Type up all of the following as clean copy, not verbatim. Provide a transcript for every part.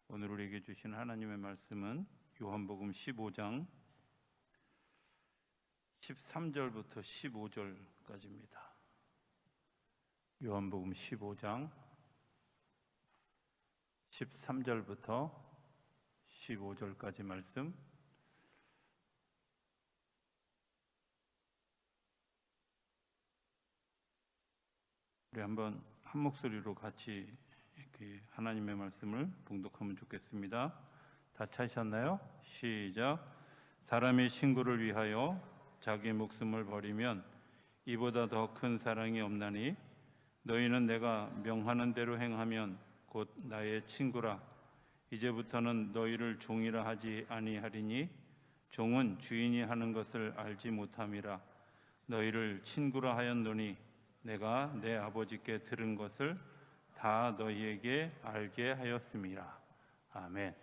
오늘 우리에게 주신 하나님의 말씀은 요한복음 15장 13절부터 15절까지입니다. 요한복음 15장 13절부터 15절까지 말씀, 우리 한번 한 목소리로 같이 하나님의 말씀을 봉독하면 좋겠습니다. 다 찾으셨나요? 시작. 사람이 친구를 위하여 자기 목숨을 버리면 이보다 더 큰 사랑이 없나니 너희는 내가 명하는 대로 행하면 곧 나의 친구라. 이제부터는 너희를 종이라 하지 아니하리니 종은 주인이 하는 것을 알지 못함이라. 너희를 친구라 하였노니 내가 내 아버지께 들은 것을 다 너희에게 알게 하였습니다. 아멘.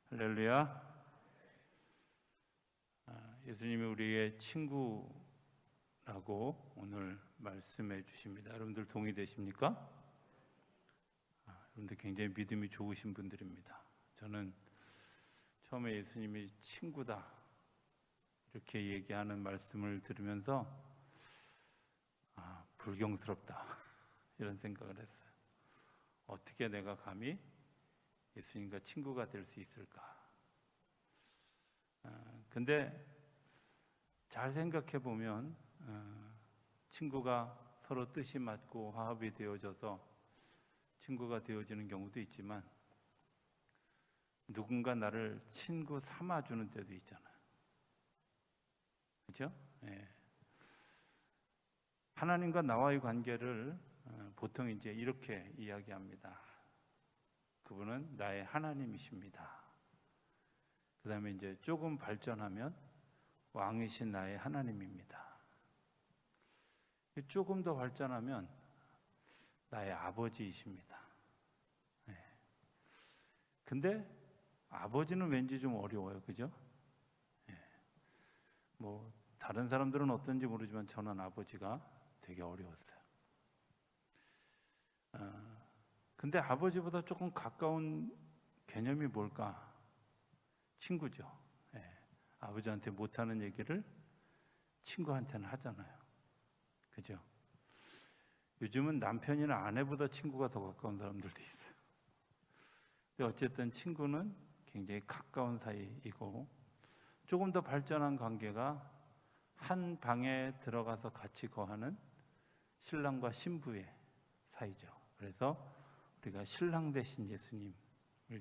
할렐루야. 예수님이 우리의 친구라고 오늘 말씀해 주십니다. 여러분들 동의되십니까? 여러분들 굉장히 믿음이 좋으신 분들입니다. 저는 처음에 예수님이 친구다 이렇게 얘기하는 말씀을 들으면서 불경스럽다 이런 생각을 했어요. 어떻게 내가 감히 예수님과 친구가 될 수 있을까? 근데 잘 생각해 보면 친구가 서로 뜻이 맞고 화합이 되어져서 친구가 되어지는 경우도 있지만 누군가 나를 친구 삼아주는 때도 있잖아요. 그렇죠? 예. 하나님과 나와의 관계를 보통 이제 이렇게 이야기합니다. 그분은 나의 하나님이십니다. 그 다음에 이제 조금 발전하면 왕이신 나의 하나님입니다. 조금 더 발전하면 나의 아버지이십니다. 네. 근데 아버지는 왠지 좀 어려워요. 그죠? 네. 뭐 다른 사람들은 어떤지 모르지만 저는 아버지가 되게 어려웠어요. 근데 아버지보다 조금 가까운 개념이 뭘까? 친구죠. 예. 아버지한테 못하는 얘기를 친구한테는 하잖아요. 그죠? 요즘은 남편이나 아내보다 친구가 더 가까운 사람들도 있어요. 근데 어쨌든 친구는 굉장히 가까운 사이이고 조금 더 발전한 관계가 한 방에 들어가서 같이 거하는 신랑과 신부의 사이죠. 그래서 우리가 신랑 되신 예수님을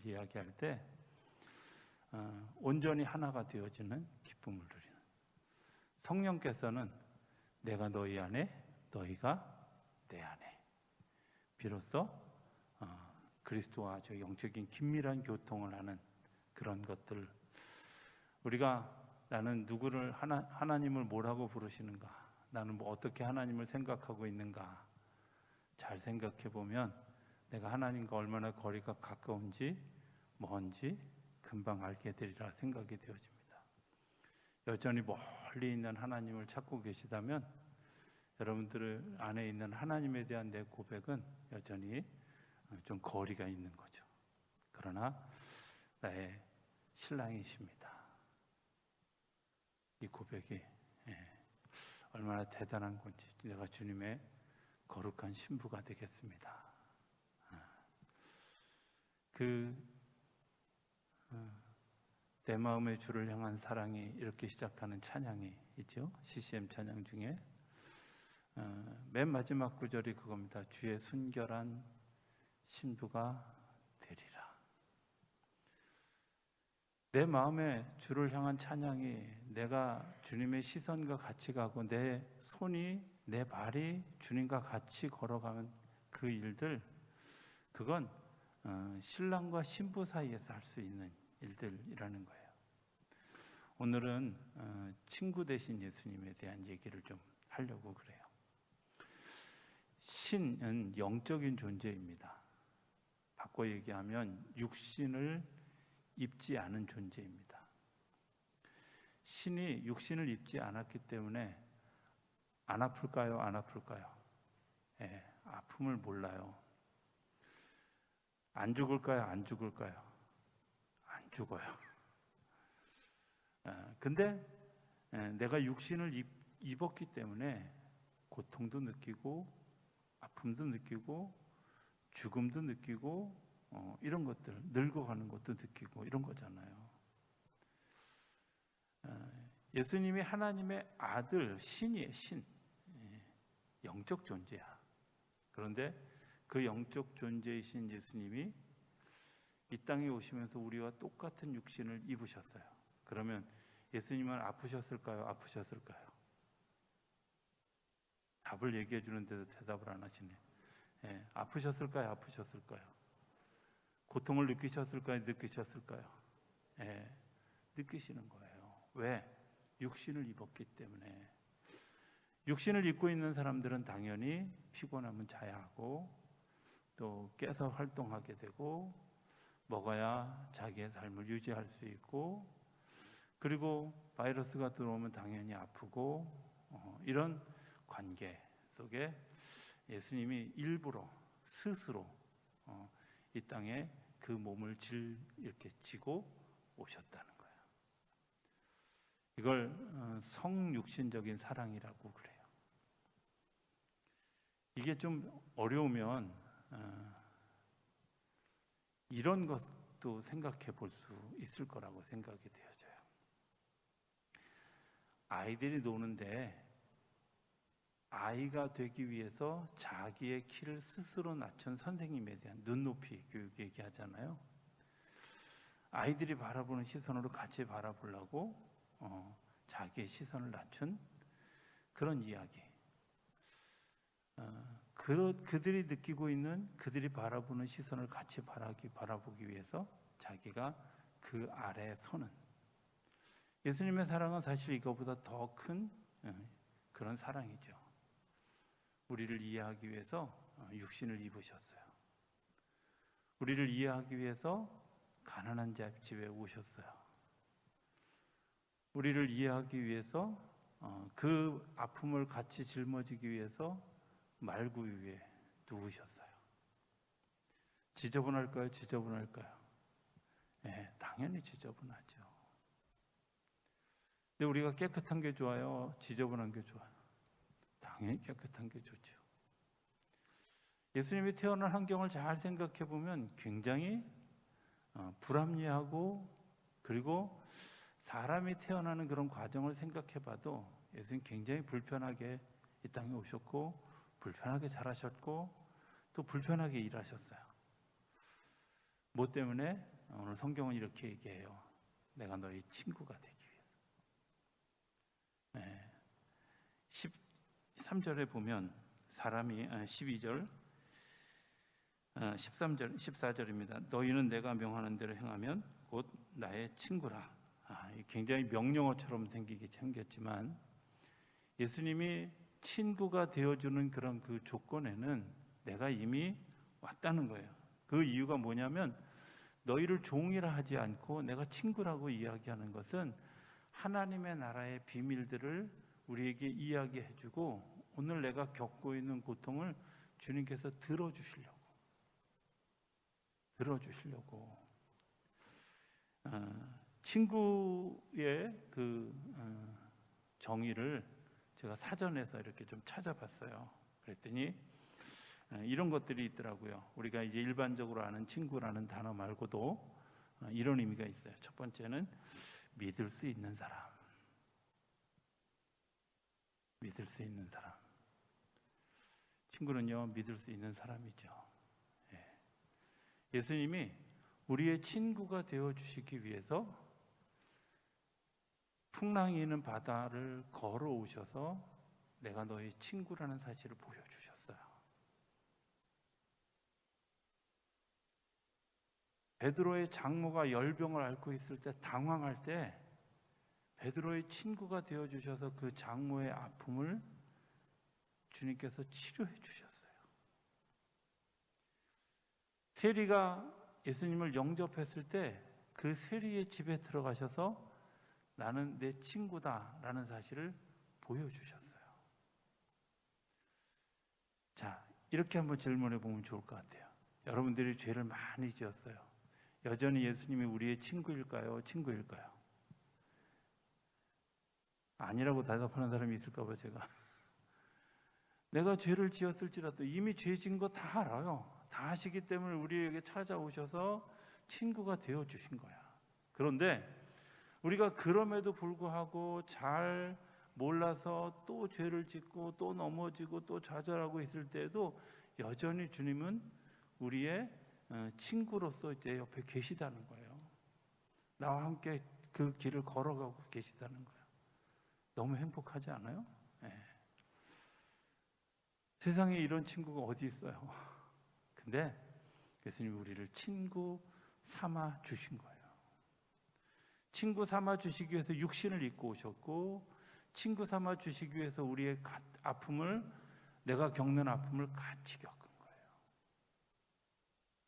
이야기할 때 온전히 하나가 되어지는 기쁨을 누리는, 성령께서는 내가 너희 안에 너희가 내 안에, 비로소 그리스도와 아주 영적인 긴밀한 교통을 하는 그런 것들. 우리가 나는 누구를 하나님을 뭐라고 부르시는가, 나는 뭐 어떻게 하나님을 생각하고 있는가, 잘 생각해 보면 내가 하나님과 얼마나 거리가 가까운지 먼지 금방 알게 되리라 생각이 되어집니다. 여전히 멀리 있는 하나님을 찾고 계시다면 여러분들 안에 있는 하나님에 대한 내 고백은 여전히 좀 거리가 있는 거죠. 그러나 나의 신랑이십니다. 이 고백이 얼마나 대단한 건지, 내가 주님의 거룩한 신부가 되겠습니다. 내 마음의 주를 향한 사랑이 이렇게 시작하는 찬양이 있죠. CCM 찬양 중에 맨 마지막 구절이 그겁니다. 주의 순결한 신부가 되리라. 내 마음의 주를 향한 찬양이, 내가 주님의 시선과 같이 가고 내 손이, 내 발이 주님과 같이 걸어가는 그 일들, 그건 신랑과 신부 사이에서 할 수 있는 일들이라는 거예요. 오늘은 친구 되신 예수님에 대한 얘기를 좀 하려고 그래요. 신은 영적인 존재입니다. 바꿔 얘기하면 육신을 입지 않은 존재입니다. 신이 육신을 입지 않았기 때문에 안 아플까요? 안 아플까요? 아픔을 몰라요. 안 죽을까요? 안 죽을까요? 안 죽어요. 근데 내가 육신을 입었기 때문에 고통도 느끼고 아픔도 느끼고 죽음도 느끼고 이런 것들, 늙어가는 것도 느끼고 이런 거잖아요. 예수님이 하나님의 아들, 신이에요. 신. 영적 존재야. 그런데 그 영적 존재이신 예수님이 이 땅에 오시면서 우리와 똑같은 육신을 입으셨어요. 그러면 예수님은 아프셨을까요? 아프셨을까요? 답을 얘기해 주는데도 대답을 안 하시네. 아프셨을까요? 아프셨을까요? 고통을 느끼셨을까요? 느끼셨을까요? 느끼시는 거예요. 왜? 육신을 입었기 때문에. 육신을 입고 있는 사람들은 당연히 피곤하면 자야 하고 또 깨서 활동하게 되고 먹어야 자기의 삶을 유지할 수 있고 그리고 바이러스가 들어오면 당연히 아프고 이런 관계 속에 예수님이 일부러 스스로 이 땅에 그 몸을 이렇게 지고 오셨다는 거예요. 이걸 성육신적인 사랑이라고 그래요. 이게 좀 어려우면 이런 것도 생각해 볼 수 있을 거라고 생각이 되어져요. 아이들이 노는데 아이가 되기 위해서 자기의 키를 스스로 낮춘 선생님에 대한 눈높이 교육 얘기하잖아요. 아이들이 바라보는 시선으로 같이 바라보려고 자기의 시선을 낮춘 그런 이야기. 그들이 느끼고 있는 그들이 바라보는 시선을 같이 바라보기 위해서 자기가 그 아래에 서는 예수님의 사랑은 사실 이거보다 더 큰 그런 사랑이죠. 우리를 이해하기 위해서 육신을 입으셨어요. 우리를 이해하기 위해서 가난한 집에 오셨어요. 우리를 이해하기 위해서 그 아픔을 같이 짊어지기 위해서 말구 위에 누우셨어요. 지저분할까요? 지저분할까요? 당연히 지저분하죠. 근데 우리가 깨끗한 게 좋아요? 지저분한 게 좋아요? 당연히 깨끗한 게 좋죠. 예수님이 태어난 환경을 잘 생각해 보면 굉장히 불합리하고 그리고 사람이 태어나는 그런 과정을 생각해 봐도 예수님 굉장히 불편하게 이 땅에 오셨고 불편하게 자라셨고 또 불편하게 일하셨어요. 뭐 때문에? 오늘 성경은 이렇게 얘기해요. 내가 너희 친구가 되기 위해서. 13절에 보면 사람이 12절 13절 14절입니다. 너희는 내가 명하는 대로 행하면 곧 나의 친구라. 굉장히 명령어처럼 생겼지만 예수님이 친구가 되어주는 그런 그 조건에는 내가 이미 왔다는 거예요. 그 이유가 뭐냐면 너희를 종이라 하지 않고 내가 친구라고 이야기하는 것은 하나님의 나라의 비밀들을 우리에게 이야기해주고 오늘 내가 겪고 있는 고통을 주님께서 들어주시려고 친구의 그 정의를 제가 사전에서 이렇게 좀 찾아봤어요. 그랬더니 이런 것들이 있더라고요. 우리가 이제 일반적으로 아는 친구라는 단어 말고도 이런 의미가 있어요. 첫 번째는 믿을 수 있는 사람. 믿을 수 있는 사람. 친구는요, 믿을 수 있는 사람이죠. 예수님이 우리의 친구가 되어주시기 위해서 풍랑이 있는 바다를 걸어오셔서 내가 너의 친구라는 사실을 보여주셨어요. 베드로의 장모가 열병을 앓고 있을 때 당황할 때 베드로의 친구가 되어주셔서 그 장모의 아픔을 주님께서 치료해 주셨어요. 세리가 예수님을 영접했을 때 그 세리의 집에 들어가셔서 나는 내 친구다라는 사실을 보여주셨어요. 자, 이렇게 한번 질문해 보면 좋을 것 같아요. 여러분들이 죄를 많이 지었어요. 여전히 예수님이 우리의 친구일까요? 친구일까요? 아니라고 대답하는 사람이 있을까 봐 제가 내가 죄를 지었을지라도 이미 죄 지은 거 다 알아요. 다 아시기 때문에 우리에게 찾아오셔서 친구가 되어 주신 거야. 그런데 우리가 그럼에도 불구하고 잘 몰라서 또 죄를 짓고 또 넘어지고 또 좌절하고 있을 때에도 여전히 주님은 우리의 친구로서 이제 옆에 계시다는 거예요. 나와 함께 그 길을 걸어가고 계시다는 거예요. 너무 행복하지 않아요? 네. 세상에 이런 친구가 어디 있어요? 근데 예수님이 우리를 친구 삼아 주신 거예요. 친구 삼아 주시기 위해서 육신을 입고 오셨고, 친구 삼아 주시기 위해서 우리의 아픔을, 내가 겪는 아픔을 같이 겪은 거예요.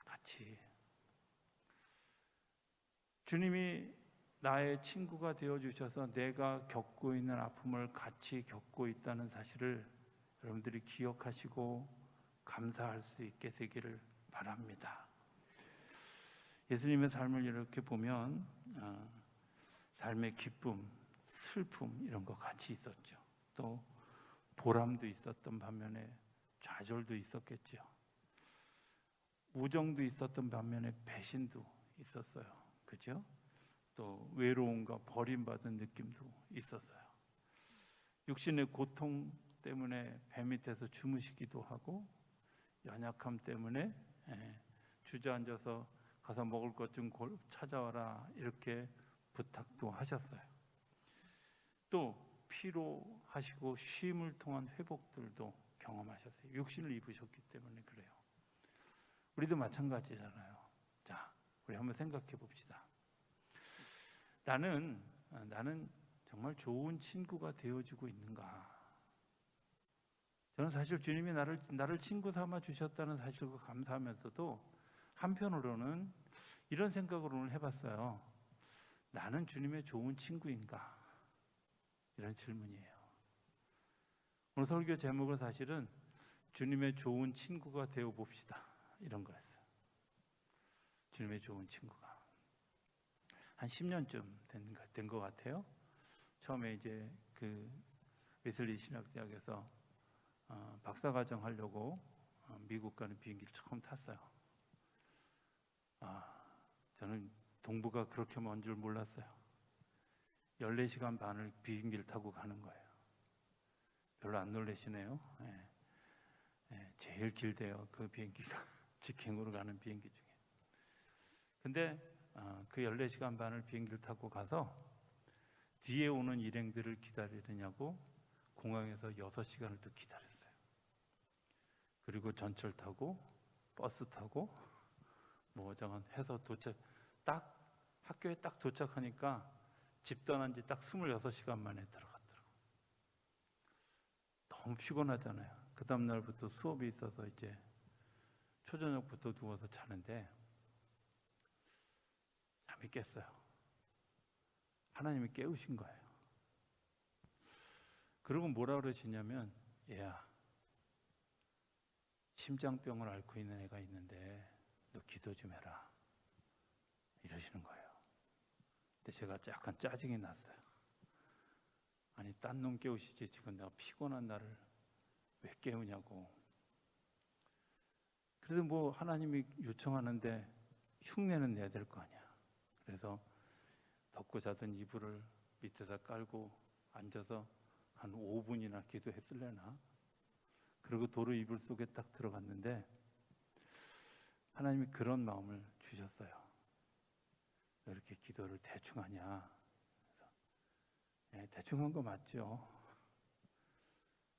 같이. 주님이 나의 친구가 되어주셔서 내가 겪고 있는 아픔을 같이 겪고 있다는 사실을 여러분들이 기억하시고 감사할 수 있게 되기를 바랍니다. 예수님의 삶을 이렇게 보면 삶의 기쁨, 슬픔 이런 거 같이 있었죠. 또 보람도 있었던 반면에 좌절도 있었겠죠. 우정도 있었던 반면에 배신도 있었어요. 그죠? 또 외로움과 버림받은 느낌도 있었어요. 육신의 고통 때문에 배 밑에서 주무시기도 하고, 연약함 때문에 주저앉아서 가서 먹을 것 좀 찾아와라 이렇게 부탁도 하셨어요. 또 피로하시고 쉼을 통한 회복들도 경험하셨어요. 육신을 입으셨기 때문에 그래요. 우리도 마찬가지잖아요. 자, 우리 한번 생각해 봅시다. 나는 정말 좋은 친구가 되어주고 있는가? 저는 사실 주님이 나를 친구 삼아 주셨다는 사실과 감사하면서도 한편으로는 이런 생각을 오늘 해봤어요. 나는 주님의 좋은 친구인가? 이런 질문이에요. 오늘 설교 제목은 사실은 주님의 좋은 친구가 되어 봅시다, 이런 거였어요. 주님의 좋은 친구가 한 10년쯤 된 것 같아요. 처음에 이제 그 웨슬리 신학대학에서 박사과정 하려고 미국 가는 비행기를 처음 탔어요. 저는 동부가 그렇게 먼 줄 몰랐어요. 14시간 반을 비행기를 타고 가는 거예요. 별로 안 놀라시네요. 제일 길대요, 그 비행기가. 직행으로 가는 비행기 중에. 근데 그 14시간 반을 비행기를 타고 가서 뒤에 오는 일행들을 기다리느냐고 공항에서 6시간을 또 기다렸어요. 그리고 전철 타고 버스 타고 뭐 저건 해서 딱 학교에 딱 도착하니까 집 떠난 지 딱 26시간 만에 들어갔더라고요. 너무 피곤하잖아요. 그 다음 날부터 수업이 있어서 이제 초저녁부터 누워서 자는데 잠이 깼어요. 하나님이 깨우신 거예요. 그리고 뭐라 그러시냐면, 얘야, 심장병을 앓고 있는 애가 있는데 너 기도 좀 해라, 이러시는 거예요. 근데 제가 약간 짜증이 났어요. 아니, 딴 놈 깨우시지 지금 내가 피곤한 나를 왜 깨우냐고. 그래도 뭐 하나님이 요청하는데 흉내는 내야 될 거 아니야. 그래서 덮고 자던 이불을 밑에다 깔고 앉아서 한 5분이나 기도했을래나. 그리고 도로 이불 속에 딱 들어갔는데 하나님이 그런 마음을 주셨어요. 왜 이렇게 기도를 대충 하냐. 대충 한 거 맞죠.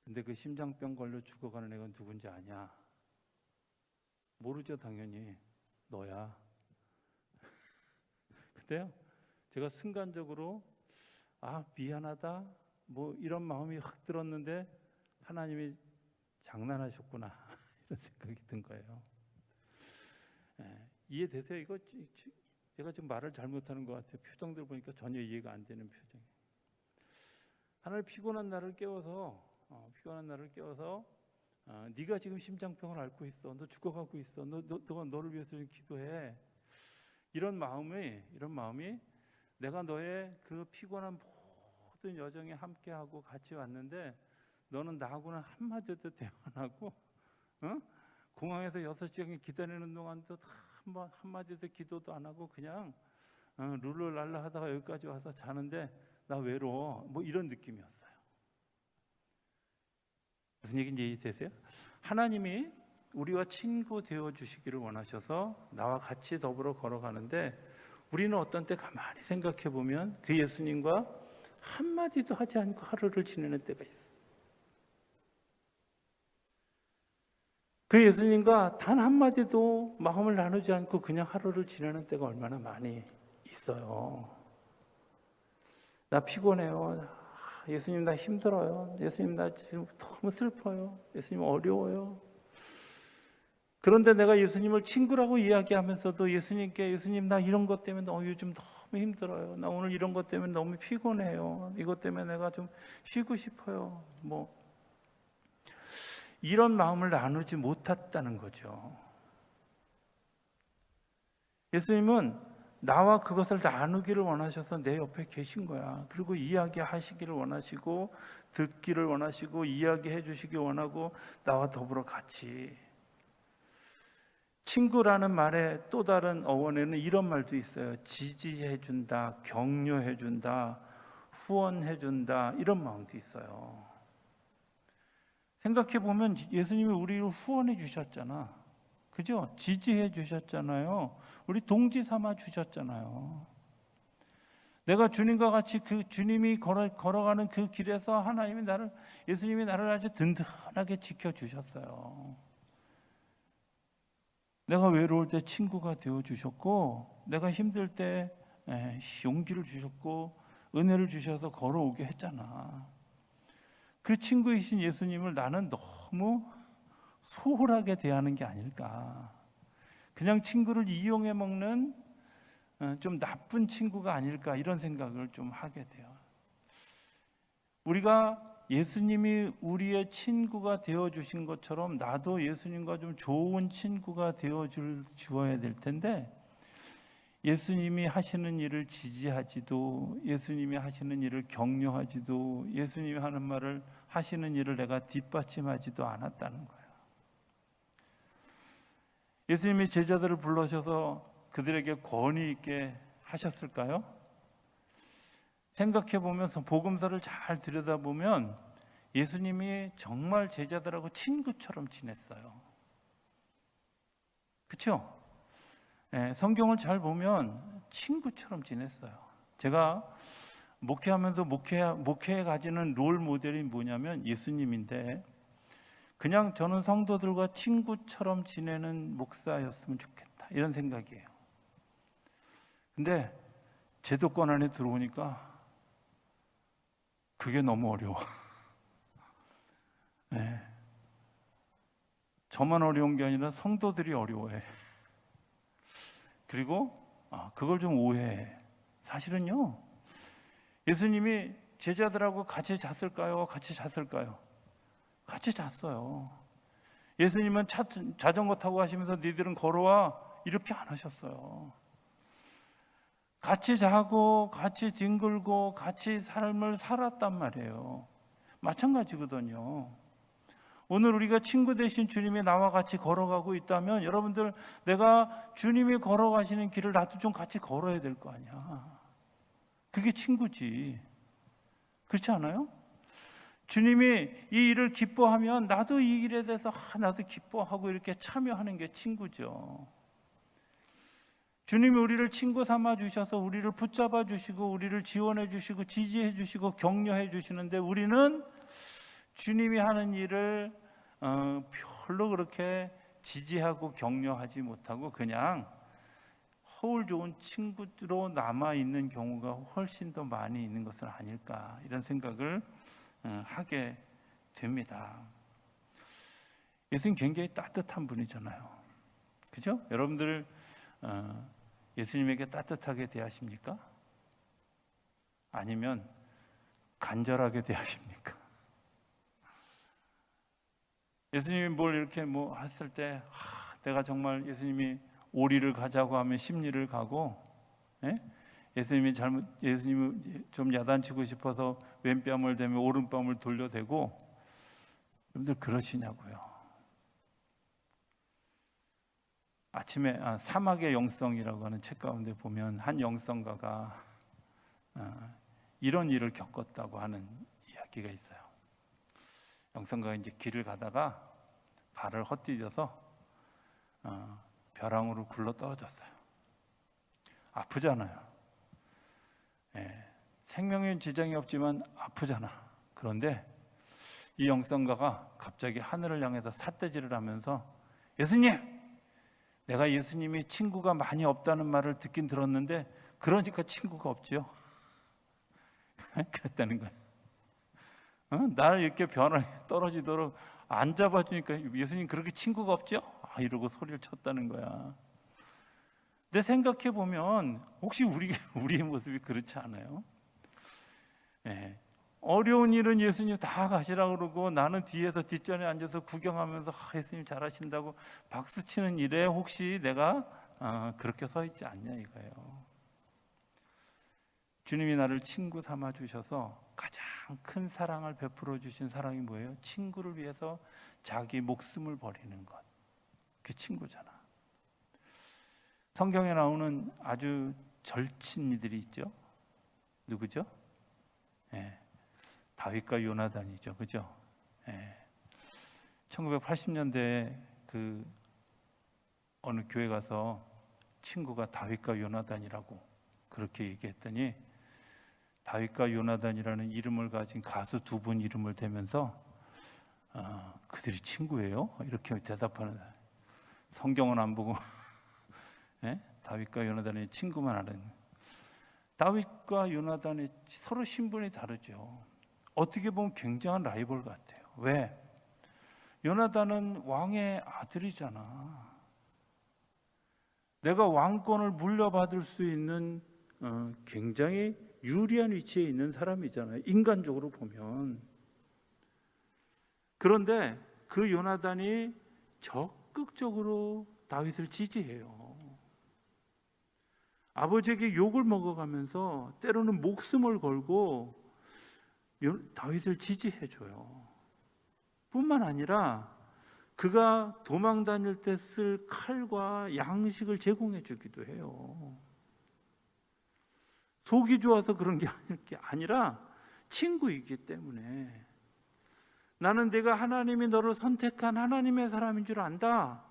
근데 그 심장병 걸려 죽어가는 애가 누군지 아냐? 모르죠, 당연히. 너야. 그때요, 제가 순간적으로 미안하다 뭐 이런 마음이 확 들었는데 하나님이 장난하셨구나 이런 생각이 든 거예요. 이해되세요? 이거 제가 지금 말을 잘못하는 것 같아요. 표정들 보니까 전혀 이해가 안 되는 표정이. 하나님 피곤한 나를 깨워서 네가 지금 심장병을 앓고 있어. 너 죽어가고 있어. 너를 위해서 좀 기도해. 이런 마음이 내가 너의 그 피곤한 모든 여정에 함께하고 같이 왔는데 너는 나하고는 한마디도 대화 안 하고, 공항에서 6시간 기다리는 동안도 한마디도 기도도 안 하고 그냥 룰루랄라 하다가 여기까지 와서 자는데 나 외로워. 뭐 이런 느낌이었어요. 무슨 얘기인지 이해되세요? 하나님이 우리와 친구 되어 주시기를 원하셔서 나와 같이 더불어 걸어가는데 우리는 어떤 때 가만히 생각해 보면 그 예수님과 한마디도 하지 않고 하루를 지내는 때가 있어요. 그 예수님과 단 한마디도 마음을 나누지 않고 그냥 하루를 지내는 때가 얼마나 많이 있어요. 나 피곤해요. 예수님 나 힘들어요. 예수님 나 지금 너무 슬퍼요. 예수님 어려워요. 그런데 내가 예수님을 친구라고 이야기하면서도 예수님 나 이런 것 때문에 요즘 너무 힘들어요. 나 오늘 이런 것 때문에 너무 피곤해요. 이것 때문에 내가 좀 쉬고 싶어요. 뭐 이런 마음을 나누지 못했다는 거죠. 예수님은 나와 그것을 나누기를 원하셔서 내 옆에 계신 거야. 그리고 이야기하시기를 원하시고 듣기를 원하시고 이야기해 주시기 원하고 나와 더불어 같이. 친구라는 말의 또 다른 어원에는 이런 말도 있어요. 지지해 준다, 격려해 준다, 후원해 준다, 이런 마음도 있어요. 생각해 보면 예수님이 우리를 후원해 주셨잖아. 그죠? 지지해 주셨잖아요. 우리 동지 삼아 주셨잖아요. 내가 주님과 같이 그 주님이 걸어가는 그 길에서 예수님이 나를 아주 든든하게 지켜 주셨어요. 내가 외로울 때 친구가 되어 주셨고, 내가 힘들 때 용기를 주셨고, 은혜를 주셔서 걸어오게 했잖아. 그 친구이신 예수님을 나는 너무 소홀하게 대하는 게 아닐까. 그냥 친구를 이용해 먹는 좀 나쁜 친구가 아닐까, 이런 생각을 좀 하게 돼요. 우리가 예수님이 우리의 친구가 되어주신 것처럼 나도 예수님과 좀 좋은 친구가 주어야 될 텐데, 예수님이 하시는 일을 지지하지도, 예수님이 하시는 일을 격려하지도, 예수님이 하시는 일을 내가 뒷받침하지도 않았다는 거예요. 예수님이 제자들을 불러셔서 그들에게 권위 있게 하셨을까요? 생각해 보면서 복음서를 잘 들여다보면 예수님이 정말 제자들하고 친구처럼 지냈어요. 그렇죠? 성경을 잘 보면 친구처럼 지냈어요. 제가 목회하면서 목회에 가지는 롤 모델이 뭐냐면 예수님인데, 그냥 저는 성도들과 친구처럼 지내는 목사였으면 좋겠다, 이런 생각이에요. 근데 제도권 안에 들어오니까 그게 너무 어려워. 네. 저만 어려운 게 아니라 성도들이 어려워해. 그리고 그걸 좀 오해해. 사실은요, 예수님이 제자들하고 같이 잤을까요? 같이 잤을까요? 같이 잤어요. 예수님은 자전거 타고 가시면서 니들은 걸어와, 이렇게 안 하셨어요. 같이 자고 같이 뒹굴고 같이 삶을 살았단 말이에요. 마찬가지거든요. 오늘 우리가 친구 되신 주님이 나와 같이 걸어가고 있다면, 여러분들, 내가 주님이 걸어가시는 길을 나도 좀 같이 걸어야 될 거 아니야. 그게 친구지. 그렇지 않아요? 주님이 이 일을 기뻐하면 나도 이 일에 대해서 나도 기뻐하고 이렇게 참여하는 게 친구죠. 주님이 우리를 친구 삼아 주셔서 우리를 붙잡아 주시고 우리를 지원해 주시고 지지해 주시고 격려해 주시는데, 우리는 주님이 하는 일을 별로 그렇게 지지하고 격려하지 못하고 그냥 허울 좋은 친구로 남아있는 경우가 훨씬 더 많이 있는 것은 아닐까, 이런 생각을 하게 됩니다. 예수님 굉장히 따뜻한 분이잖아요. 그죠? 여러분들 예수님에게 따뜻하게 대하십니까? 아니면 간절하게 대하십니까? 예수님이 뭘 이렇게 뭐 했을 때 내가 정말 예수님이 오리를 가자고 하면 십리를 가고, 예? 예수님이 좀 야단치고 싶어서 왼뺨을 대면 오른뺨을 돌려대고, 여러분들 그러시냐고요. 아침에 사막의 영성이라고 하는 책 가운데 보면 한 영성가가 이런 일을 겪었다고 하는 이야기가 있어요. 영성가가 이제 길을 가다가 발을 헛디뎌서 벼랑으로 굴러 떨어졌어요. 아프잖아요. 생명에 지장이 없지만 아프잖아. 그런데 이 영성가가 갑자기 하늘을 향해서 삿대질을 하면서, 예수님! 내가 예수님이 친구가 많이 없다는 말을 듣긴 들었는데 그러니까 친구가 없지요. 그랬다는 거예요. 나를 이렇게 벼랑에 떨어지도록 안 잡아주니까 예수님 그렇게 친구가 없죠? 이러고 소리를 쳤다는 거야. 근데 생각해 보면 혹시 우리의 모습이 그렇지 않아요? 어려운 일은 예수님 다 가시라고 그러고 나는 뒤에서 뒷전에 앉아서 구경하면서 예수님 잘하신다고 박수치는 일에 혹시 내가 그렇게 서 있지 않냐 이거예요. 주님이 나를 친구 삼아 주셔서 가장 큰 사랑을 베풀어 주신 사랑이 뭐예요? 친구를 위해서 자기 목숨을 버리는 것. 그게 친구잖아. 성경에 나오는 아주 절친이들이 있죠. 누구죠? 다윗과 요나단이죠. 그죠? 1980년대에 그 어느 교회 가서 친구가 다윗과 요나단이라고 그렇게 얘기했더니 다윗과 요나단이라는 이름을 가진 가수 두 분 이름을 대면서 그들이 친구예요? 이렇게 대답하는, 성경은 안 보고 다윗과 요나단의 친구만 아는. 다윗과 요나단의 서로 신분이 다르죠. 어떻게 보면 굉장한 라이벌 같아요. 왜? 요나단은 왕의 아들이잖아. 내가 왕권을 물려받을 수 있는 굉장히 유리한 위치에 있는 사람이잖아요. 인간적으로 보면. 그런데 그 요나단이 적극적으로 다윗을 지지해요. 아버지에게 욕을 먹어가면서 때로는 목숨을 걸고 다윗을 지지해줘요. 뿐만 아니라 그가 도망 다닐 때 쓸 칼과 양식을 제공해 주기도 해요. 속이 좋아서 그런 게 아니라 친구이기 때문에. 나는 내가 하나님이 너를 선택한 하나님의 사람인 줄 안다.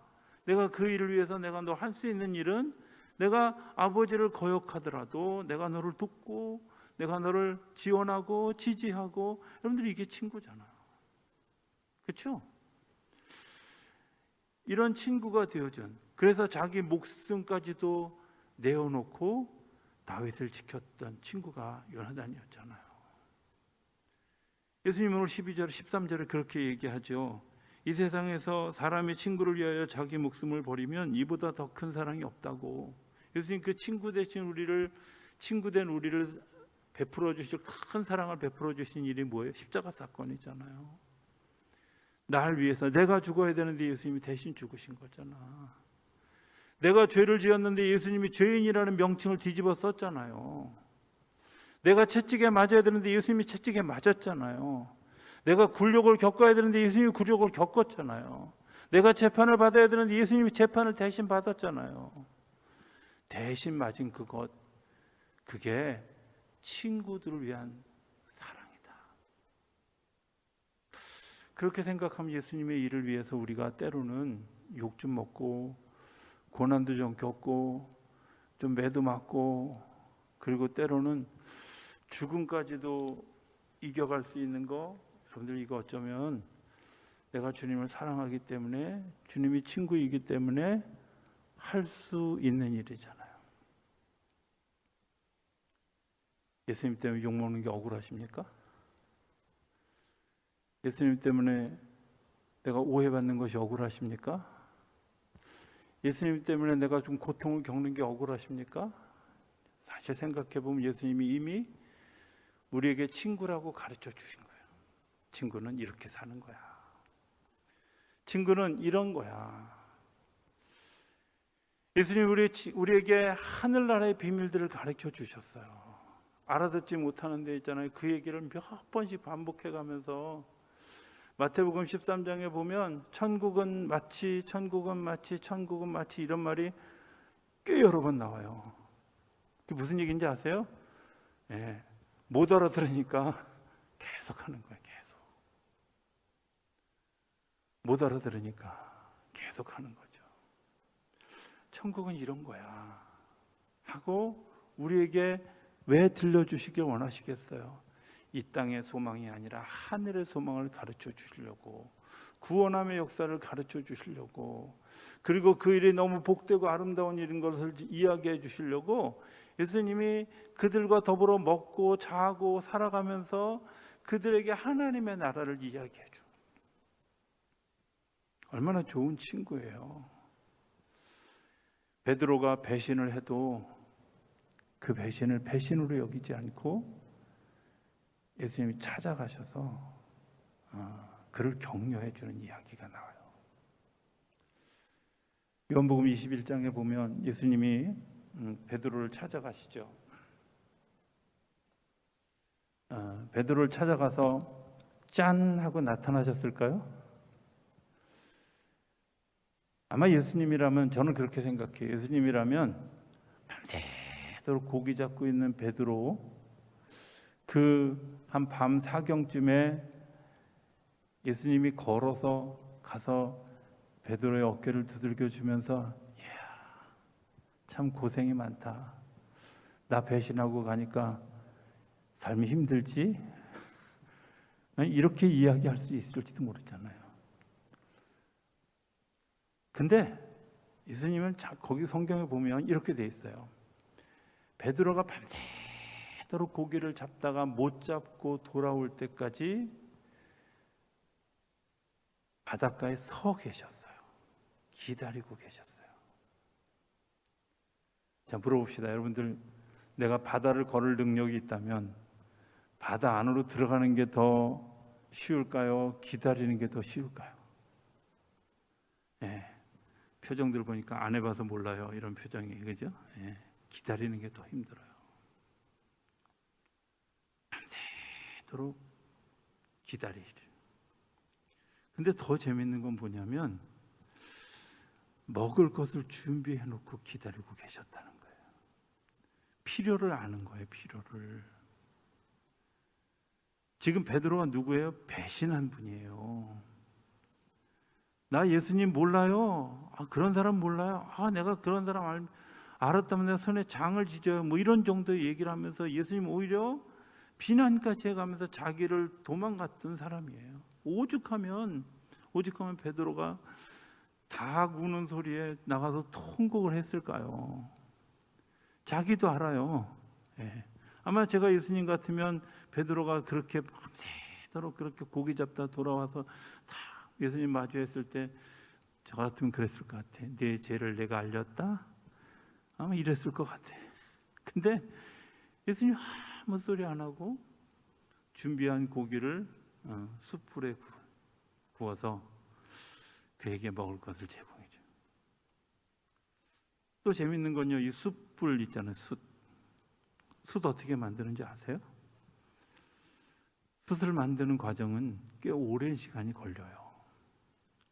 내가 그 일을 위해서 내가 너 할 수 있는 일은 내가 아버지를 거역하더라도 내가 너를 돕고 내가 너를 지원하고 지지하고. 여러분들이 이게 친구잖아요. 그렇죠? 이런 친구가 되어준, 그래서 자기 목숨까지도 내어놓고 다윗을 지켰던 친구가 요나단이었잖아요. 예수님 오늘 12절 13절에 그렇게 얘기하죠. 이 세상에서 사람의 친구를 위하여 자기 목숨을 버리면 이보다 더 큰 사랑이 없다고. 예수님 그 친구 된 우리를 베풀어 주실, 큰 사랑을 베풀어 주신 일이 뭐예요? 십자가 사건이잖아요. 날 위해서 내가 죽어야 되는데 예수님이 대신 죽으신 거잖아. 내가 죄를 지었는데 예수님이 죄인이라는 명칭을 뒤집어 썼잖아요. 내가 채찍에 맞아야 되는데 예수님이 채찍에 맞았잖아요. 내가 굴욕을 겪어야 되는데 예수님이 굴욕을 겪었잖아요. 내가 재판을 받아야 되는데 예수님이 재판을 대신 받았잖아요. 대신 맞은 그것, 그게 친구들을 위한 사랑이다. 그렇게 생각하면 예수님의 일을 위해서 우리가 때로는 욕 좀 먹고 고난도 좀 겪고 좀 매도 맞고 그리고 때로는 죽음까지도 이겨갈 수 있는 거, 여러분들 이거 어쩌면 내가 주님을 사랑하기 때문에, 주님이 친구이기 때문에 할 수 있는 일이잖아요. 예수님 때문에 욕먹는 게 억울하십니까? 예수님 때문에 내가 오해받는 것이 억울하십니까? 예수님 때문에 내가 좀 고통을 겪는 게 억울하십니까? 사실 생각해보면 예수님이 이미 우리에게 친구라고 가르쳐 주신 거예요. 친구는 이렇게 사는 거야. 친구는 이런 거야. 예수님이 우리에게 하늘나라의 비밀들을 가르쳐 주셨어요. 알아듣지 못하는 데 있잖아요. 그 얘기를 몇 번씩 반복해 가면서 마태복음 13장에 보면 천국은 마치 이런 말이 꽤 여러 번 나와요. 그게 무슨 얘기인지 아세요? 예, 못 알아들으니까 계속 하는 거예요. 계속. 못 알아들으니까 계속 하는 거죠. 천국은 이런 거야 하고 우리에게 왜 들려주시길 원하시겠어요? 이 땅의 소망이 아니라 하늘의 소망을 가르쳐 주시려고, 구원함의 역사를 가르쳐 주시려고, 그리고 그 일이 너무 복되고 아름다운 일인 것을 이야기해 주시려고 예수님이 그들과 더불어 먹고 자고 살아가면서 그들에게 하나님의 나라를 이야기해 줘. 얼마나 좋은 친구예요. 베드로가 배신을 해도 그 배신을 배신으로 여기지 않고 예수님이 찾아가셔서 그를 격려해 주는 이야기가 나와요. 요한복음 21장에 보면 예수님이 베드로를 찾아가시죠. 베드로를 찾아가서 짠 하고 나타나셨을까요? 아마 예수님이라면, 저는 그렇게 생각해요. 예수님이라면 밤새도록 고기 잡고 있는 베드로, 그 한 밤 사경쯤에 예수님이 걸어서 가서 베드로의 어깨를 두들겨 주면서 이야, 참 고생이 많다. 나 배신하고 가니까 삶이 힘들지? 이렇게 이야기할 수 있을지도 모르잖아요. 근데 예수님은 거기 성경에 보면 이렇게 돼 있어요. 베드로가 밤새도록 고기를 잡다가 못 잡고 돌아올 때까지 바닷가에 서 계셨어요. 기다리고 계셨어요. 자, 물어봅시다. 여러분들, 내가 바다를 걸을 능력이 있다면 바다 안으로 들어가는 게 더 쉬울까요? 기다리는 게 더 쉬울까요? 예, 표정들 보니까 안 해봐서 몰라요. 이런 표정이, 그죠? 예, 기다리는 게 더 힘들어요. 밤새도록 기다리죠. 근데 더 재밌는 건 뭐냐면 먹을 것을 준비해 놓고 기다리고 계셨다는 거예요. 필요를 아는 거예요. 필요를. 지금 베드로가 누구예요? 배신한 분이에요. 나 예수님 몰라요. 그런 사람 몰라요. 내가 그런 사람 알았다면 내가 손에 장을 지져요. 뭐 이런 정도의 얘기를 하면서 예수님 오히려 비난까지 해가면서 자기를 도망갔던 사람이에요. 오죽하면 베드로가 닭 우는 소리에 나가서 통곡을 했을까요? 자기도 알아요. 예. 아마 제가 예수님 같으면 베드로가 그렇게 밤새도록 그렇게 고기 잡다 돌아와서 다 예수님 마주했을 때 저 같으면 그랬을 것 같아. 내 죄를 내가 알렸다? 아마 이랬을 것 같아. 근데 예수님 아무 소리 안 하고 준비한 고기를 숯불에 구워서 그에게 먹을 것을 제공해줘요. 또 재밌는 건요, 이 숯불 있잖아요. 숯 어떻게 만드는지 아세요? 숯을 만드는 과정은 꽤 오랜 시간이 걸려요.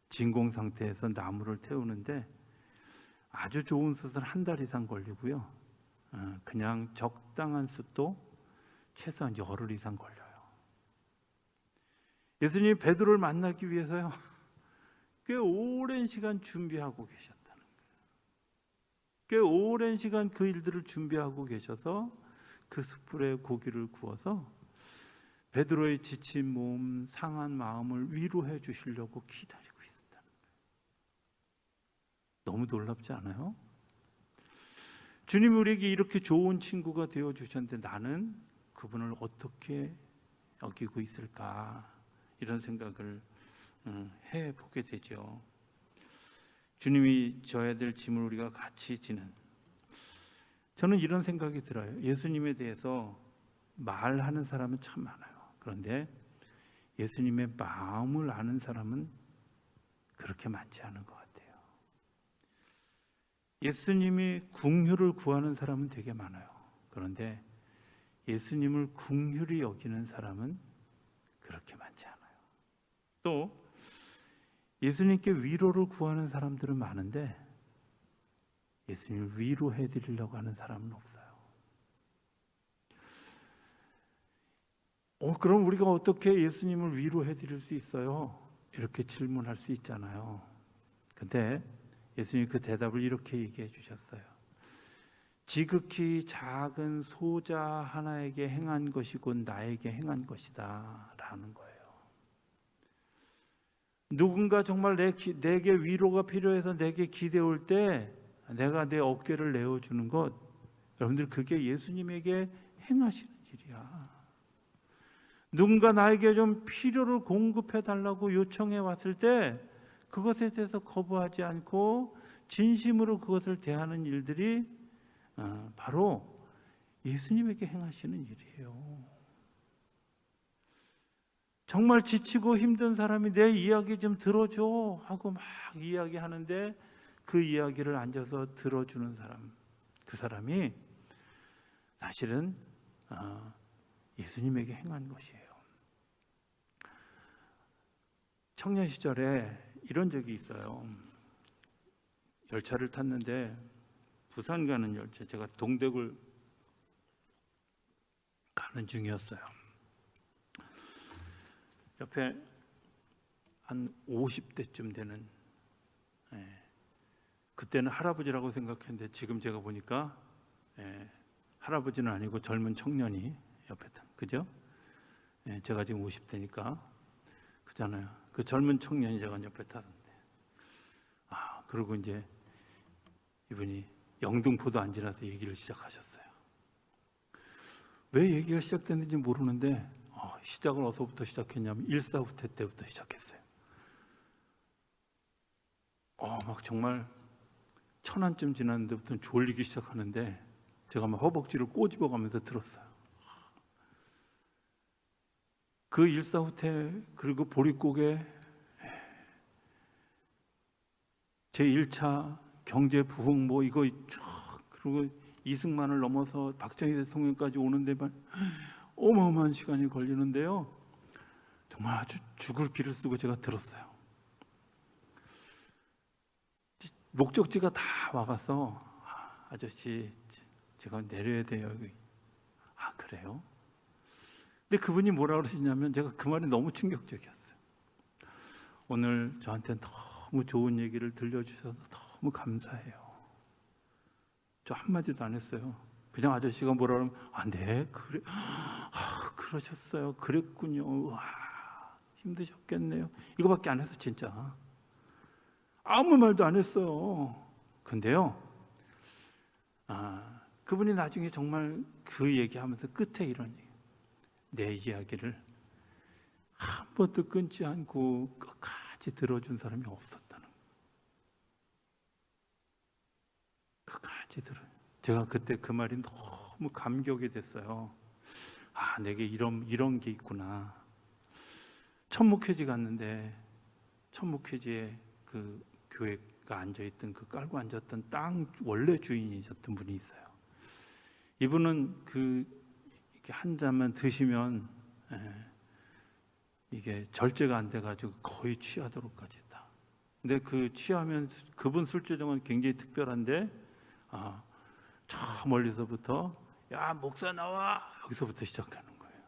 진공 상태에서 나무를 태우는데 아주 좋은 숯은 한 달 이상 걸리고요. 그냥 적당한 숯도 최소한 열흘 이상 걸려요. 예수님이 베드로를 만나기 위해서요, 꽤 오랜 시간 준비하고 계셨다는 거예요. 꽤 오랜 시간 그 일들을 준비하고 계셔서 그 숯불에 고기를 구워서 베드로의 지친 몸, 상한 마음을 위로해 주시려고 기다리고 있었다는 거예요. 너무 놀랍지 않아요? 주님이 우리에게 이렇게 좋은 친구가 되어 주셨는데 나는 그분을 어떻게 여기고 있을까? 이런 생각을 해보게 되죠. 주님이 져야 될 짐을 우리가 같이 지는, 저는 이런 생각이 들어요. 예수님에 대해서 말하는 사람은 참 많아요. 그런데 예수님의 마음을 아는 사람은 그렇게 많지 않은 것 같아요. 예수님이 긍휼을 구하는 사람은 되게 많아요. 그런데 예수님을 긍휼히 여기는 사람은 그렇게 많지 않아요. 또 예수님께 위로를 구하는 사람들은 많은데 예수님을 위로해 드리려고 하는 사람은 없어요. 그럼 우리가 어떻게 예수님을 위로해 드릴 수 있어요? 이렇게 질문할 수 있잖아요. 근데 예수님이 그 대답을 이렇게 얘기해 주셨어요. 지극히 작은 소자 하나에게 행한 것이 곧 나에게 행한 것이다 라는 거예요. 누군가 정말 내게 위로가 필요해서 내게 기대올 때 내가 내 어깨를 내어주는 것, 여러분들 그게 예수님에게 행하시는 일이야. 누군가 나에게 좀 필요를 공급해 달라고 요청해 왔을 때 그것에 대해서 거부하지 않고 진심으로 그것을 대하는 일들이 바로 예수님에게 행하시는 일이에요. 정말 지치고 힘든 사람이 내 이야기 좀 들어줘 하고 막 이야기하는데 그 이야기를 앉아서 들어주는 사람, 그 사람이 사실은 예수님에게 행한 것이에요. 청년 시절에 이런 적이 있어요. 열차를 탔는데 부산 가는 열차, 제가 동대구를 가는 중이었어요. 옆에 한 50대쯤 되는, 그때는 할아버지라고 생각했는데 지금 제가 보니까 할아버지는 아니고 젊은 청년이 옆에 타, 그죠? 제가 지금 50대니까 그잖아요. 그 젊은 청년이 제가 옆에 타던데, 그리고 이제 이분이 영등포도 안 지나서 얘기를 시작하셨어요. 왜 얘기가 시작됐는지 모르는데 시작을 어디서부터 시작했냐면 일사후퇴 때부터 시작했어요. 막 정말 천안쯤 지났는데부터 졸리기 시작하는데 제가 막 허벅지를 꼬집어 가면서 들었어요. 그 일사후퇴 그리고 보릿고개 제1차 경제 부흥 뭐 이거 쭉, 그리고 이승만을 넘어서 박정희 대통령까지 오는 데만 어마어마한 시간이 걸리는데요. 정말 아주 죽을 기를 쓰고 제가 들었어요. 목적지가 다 와가서 아저씨 제가 내려야 돼요. 그래요? 근데 그분이 뭐라 그러시냐면 제가 그 말이 너무 충격적이었어요. 오늘 저한테 너무 좋은 얘기를 들려주셔서 너무 감사해요. 저 한마디도 안 했어요. 그냥 아저씨가 뭐라 그러면 네 그래 그러셨어요. 그랬군요. 와, 힘드셨겠네요. 이거밖에 안 했어. 진짜 아무 말도 안 했어요. 근데요 그분이 나중에 정말 그 얘기하면서 끝에 이런 얘기, 내 이야기를 한 번도 끊지 않고 끝까지 들어준 사람이 없었다는 거예요. 끝까지 제가 그때 그 말이 너무 감격이 됐어요. 내게 이런 게 있구나. 천목회지 갔는데 천목회지에 그 교회가 앉아있던 그 깔고 앉았던 땅 원래 주인이셨던 분이 있어요. 이분은 이렇게 한 잔만 드시면 이게 절제가 안 돼가지고 거의 취하도록까지 했다. 근데 그 취하면 그분 술주정은 굉장히 특별한데 저 멀리서부터 야 목사 나와 여기서부터 시작하는 거예요.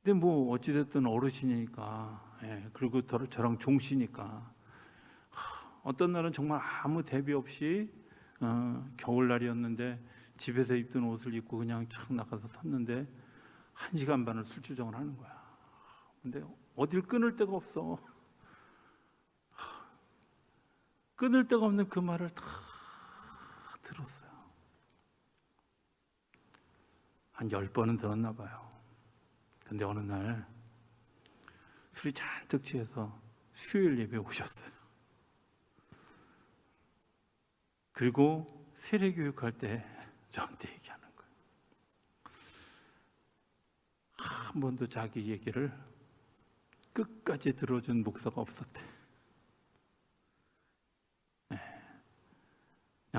근데 뭐 어찌됐든 어르신이니까 그리고 저랑 종시니까 어떤 날은 정말 아무 대비 없이 겨울날이었는데 집에서 입던 옷을 입고 그냥 촥 나가서 섰는데 1시간 반을 술주정을 하는 거야. 근데 어딜 끊을 데가 없어. 끊을 데가 없는 그 말을 다 들었어요. 한 10번은 들었나 봐요. 근데 어느 날 술이 잔뜩 취해서 수요일 예배에 오셨어요. 그리고 세례교육할 때 저한테 얘기하는 거예요. 한 번도 자기 얘기를 끝까지 들어준 목사가 없었대.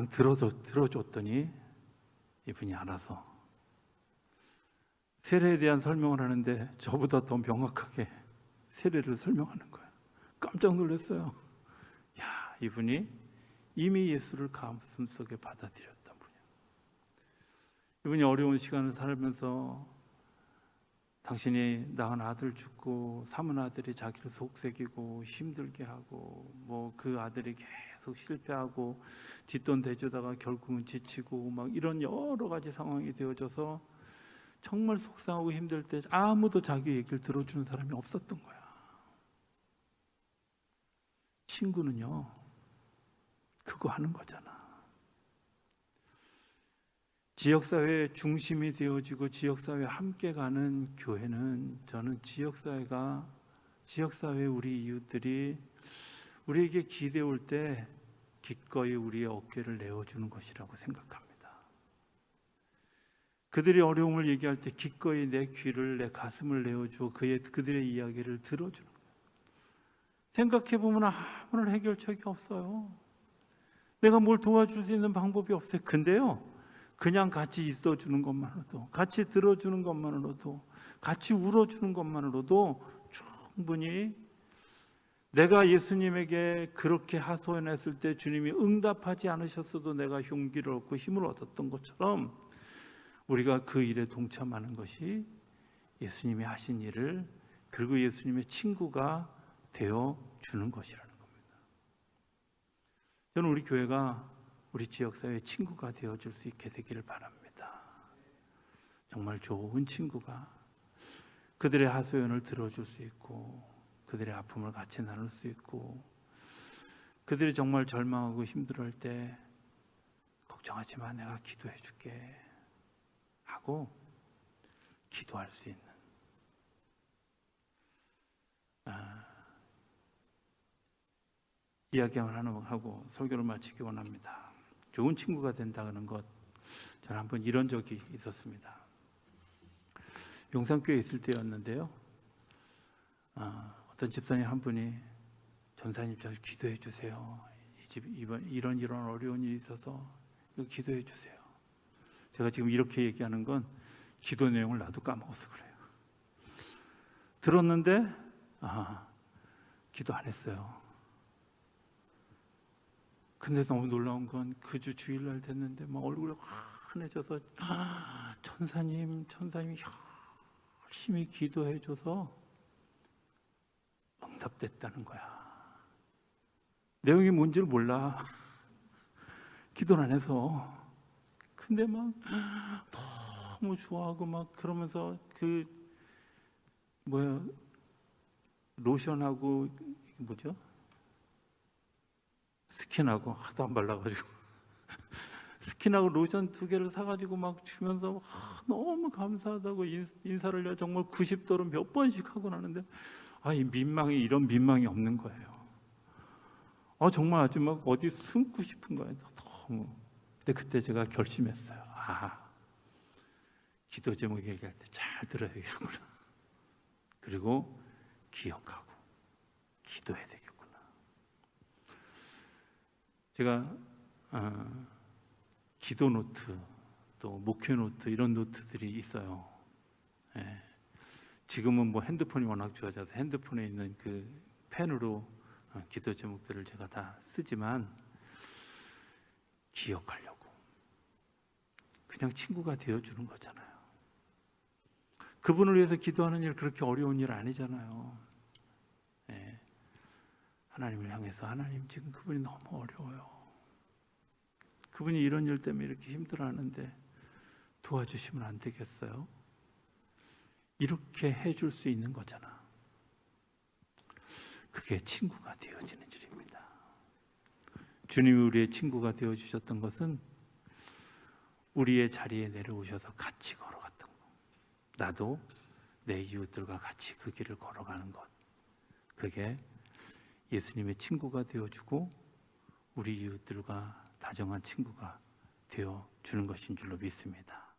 그냥 들어줬더니 이분이 알아서 세례에 대한 설명을 하는데 저보다 더 명확하게 세례를 설명하는 거예요. 깜짝 놀랐어요. 야, 이분이 이미 예수를 가슴속에 받아들였던 분이에요. 이분이 어려운 시간을 살면서 당신이 낳은 아들 죽고 삼은 아들이 자기를 속삭이고 힘들게 하고 뭐 그 아들이 계속 실패하고 뒷돈 대주다가 결국은 지치고 막 이런 여러 가지 상황이 되어져서 정말 속상하고 힘들 때 아무도 자기 얘기를 들어주는 사람이 없었던 거야. 친구는요, 그거 하는 거잖아. 지역사회의 중심이 되어지고 지역사회에 함께 가는 교회는, 저는 지역사회 우리 이웃들이 우리에게 기대 올 때 기꺼이 우리의 어깨를 내어주는 것이라고 생각합니다. 그들이 어려움을 얘기할 때 기꺼이 내 귀를, 내 가슴을 내어주어 그들의 이야기를 들어주는 거예요. 생각해보면 아무런 해결책이 없어요. 내가 뭘 도와줄 수 있는 방법이 없어요. 근데요, 그냥 같이 있어주는 것만으로도, 같이 들어주는 것만으로도, 같이 울어주는 것만으로도 충분히 내가 예수님에게 그렇게 하소연했을 때 주님이 응답하지 않으셨어도 내가 용기를 얻고 힘을 얻었던 것처럼 우리가 그 일에 동참하는 것이 예수님이 하신 일을, 그리고 예수님의 친구가 되어주는 것이라는 겁니다. 저는 우리 교회가 우리 지역사회의 친구가 되어줄 수 있게 되기를 바랍니다. 정말 좋은 친구가 그들의 하소연을 들어줄 수 있고 그들의 아픔을 같이 나눌 수 있고 그들이 정말 절망하고 힘들어할 때 걱정하지 마, 내가 기도해 줄게 하고 기도할 수 있는, 이야기만 하나 하고 설교를 마치기 원합니다. 좋은 친구가 된다는 것, 저는 한번 이런 적이 있었습니다. 용산교회에 있을 때였는데요, 어떤 집사님 한 분이 전사님 저 기도해 주세요. 이 집 이런 어려운 일이 있어서 기도해 주세요. 제가 지금 이렇게 얘기하는 건 기도 내용을 나도 까먹어서 그래요. 들었는데 기도 안 했어요. 근데 너무 놀라운 건 그 주 주일날 됐는데 막 얼굴이 환해져서 천사님이 열심히 기도해줘서 응답됐다는 거야. 내용이 뭔지를 몰라. 기도를 안 해서. 근데 막 너무 좋아하고 막 그러면서 로션하고 뭐죠? 스킨하고 하도 안 발라가지고 스킨하고 로션 2개를 사가지고 막 주면서 너무 감사하다고 인사를 정말 90도로 몇 번씩 하고 나는데 이런 민망이 없는 거예요. 정말 아주 막 어디 숨고 싶은 거예요. 너무. 근데 그때 제가 결심했어요. 기도 제목 얘기할 때 잘 들어야겠구나. 그리고 기억하고 기도해야 되겠구나. 제가 기도 노트, 또 목회 노트, 이런 노트들이 있어요. 지금은 뭐 핸드폰이 워낙 좋아져서 핸드폰에 있는 그 펜으로 기도 제목들을 제가 다 쓰지만, 기억하려고 그냥 친구가 되어주는 거잖아요. 그분을 위해서 기도하는 일 그렇게 어려운 일 아니잖아요. 하나님을 향해서, 하나님 지금 그분이 너무 어려워요. 그분이 이런 일 때문에 이렇게 힘들어하는데 도와주시면 안 되겠어요? 이렇게 해줄 수 있는 거잖아. 그게 친구가 되어지는 일입니다. 주님이 우리의 친구가 되어주셨던 것은 우리의 자리에 내려오셔서 같이 걸어갔던 것, 나도 내 이웃들과 같이 그 길을 걸어가는 것, 그게 예수님의 친구가 되어주고 우리 이웃들과 다정한 친구가 되어주는 것인 줄로 믿습니다.